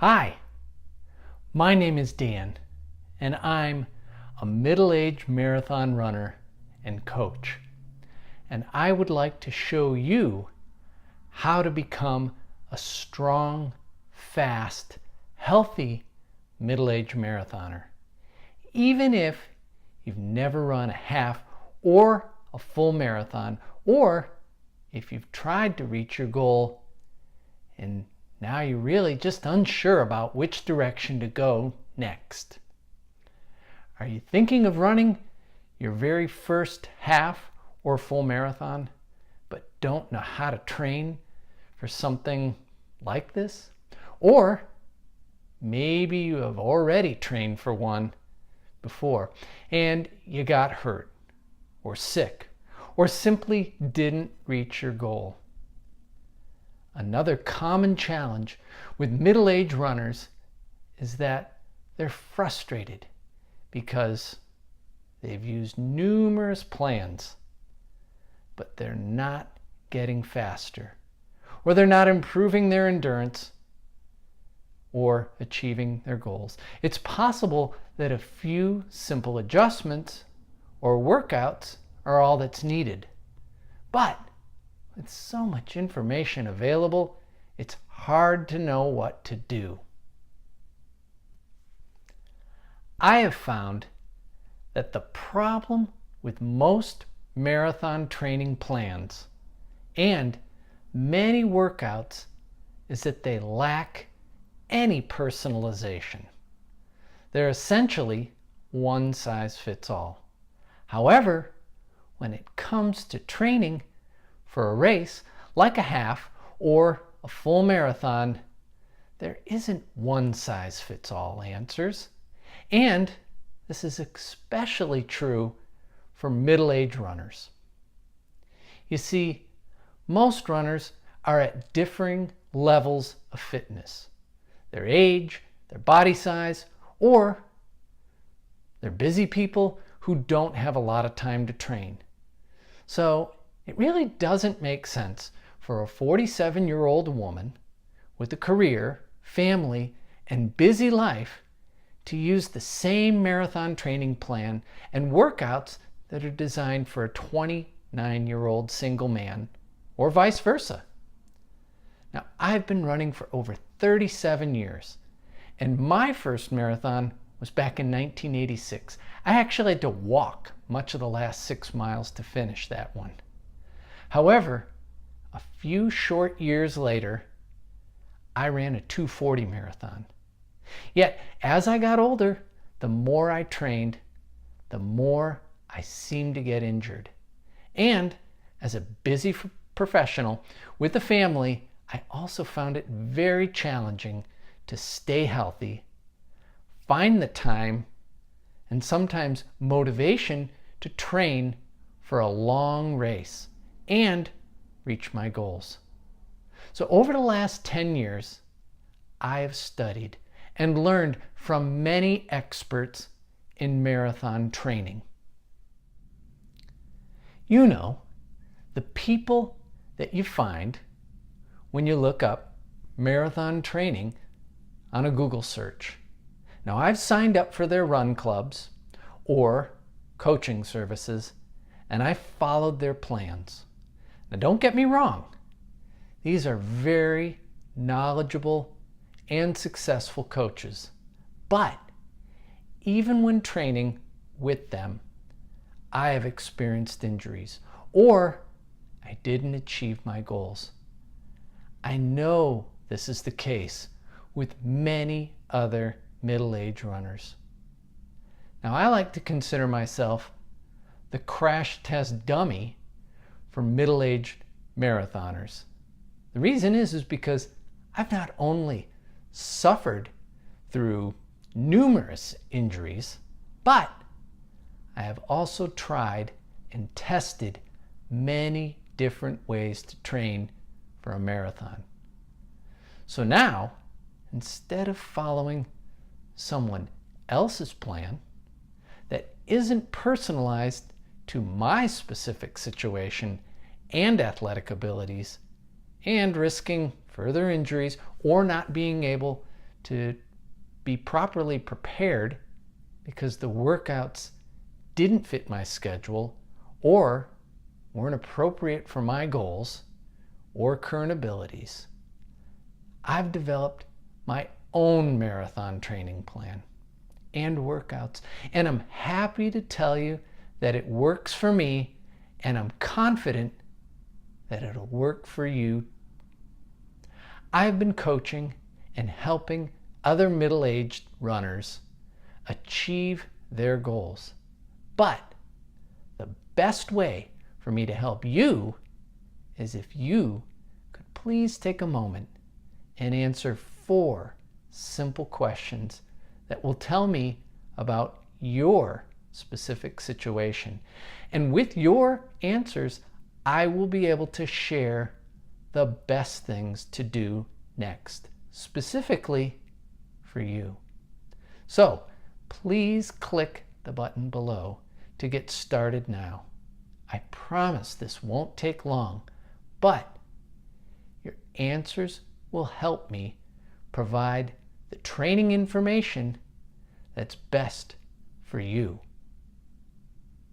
Hi, my name is Dan, and I'm a middle-aged marathon runner and coach. And I would like to show you how to become a strong, fast, healthy middle-aged marathoner, even if you've never run a half or a full marathon, or if you've tried to reach your goal and now you're really just unsure about which direction to go next. Are you thinking of running your very first half or full marathon, but don't know how to train for something like this? Or maybe you have already trained for one before and you got hurt or sick or simply didn't reach your goal. Another common challenge with middle-aged runners is that they're frustrated because they've used numerous plans, but they're not getting faster, or they're not improving their endurance or achieving their goals. It's possible that a few simple adjustments or workouts are all that's needed. But with so much information available, it's hard to know what to do. I have found that the problem with most marathon training plans and many workouts is that they lack any personalization. They're essentially one size fits all. However, when it comes to training for a race like a half or a full marathon, there isn't one size fits all answers. And this is especially true for middle-aged runners. You see, most runners are at differing levels of fitness. Their age, their body size, or they're busy people who don't have a lot of time to train. So it really doesn't make sense for a 47-year-old woman with a career, family, and busy life to use the same marathon training plan and workouts that are designed for a 29-year-old single man, or vice versa. Now, I've been running for over 37 years, and my first marathon was back in 1986. I actually had to walk much of the last 6 miles to finish that one. However, a few short years later, I ran a 2:40 marathon. Yet, as I got older, the more I trained, the more I seemed to get injured. And as a busy professional with a family, I also found it very challenging to stay healthy, find the time, and sometimes motivation to train for a long race and reach my goals. So over the last 10 years, I have studied and learned from many experts in marathon training. You know, the people that you find when you look up marathon training on a Google search. Now, I've signed up for their run clubs or coaching services, and I followed their plans. Now, don't get me wrong. These are very knowledgeable and successful coaches. But even when training with them, I have experienced injuries or I didn't achieve my goals. I know this is the case with many other middle-aged runners. Now, I like to consider myself the crash test dummy for middle-aged marathoners. The reason is because I've not only suffered through numerous injuries, but I have also tried and tested many different ways to train for a marathon. So now, instead of following someone else's plan that isn't personalized to my specific situation and athletic abilities, and risking further injuries or not being able to be properly prepared because the workouts didn't fit my schedule or weren't appropriate for my goals or current abilities, I've developed my own marathon training plan and workouts, and I'm happy to tell you that it works for me, and I'm confident that it'll work for you. I've been coaching and helping other middle-aged runners achieve their goals. But the best way for me to help you is if you could please take a moment and answer 4 simple questions that will tell me about your specific situation. And with your answers, I will be able to share the best things to do next, specifically for you. So please click the button below to get started now. I promise this won't take long, but your answers will help me provide the training information that's best for you.